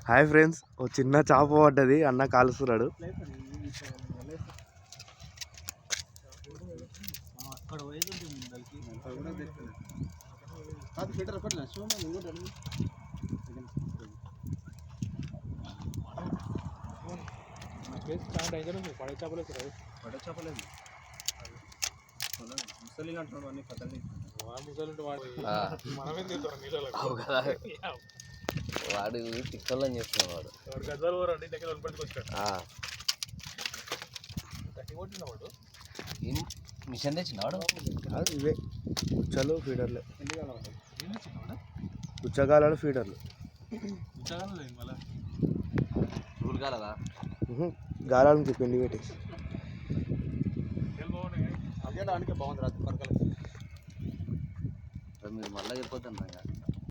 Hi friends, ఓ చిన్న చేప పడ్డది, అన్న కాలుస్తున్నాడు. వాడు తిక్కలని చేస్తున్నాడు. మిషన్ తెచ్చినాడు. ఇవే పుచ్చలు ఫీడర్లు, పుచ్చగాలాలు ఫీడర్లు. గాలానికి పిండి పెట్టేసి మీరు మళ్ళీ వెళ్ళిపోతాను.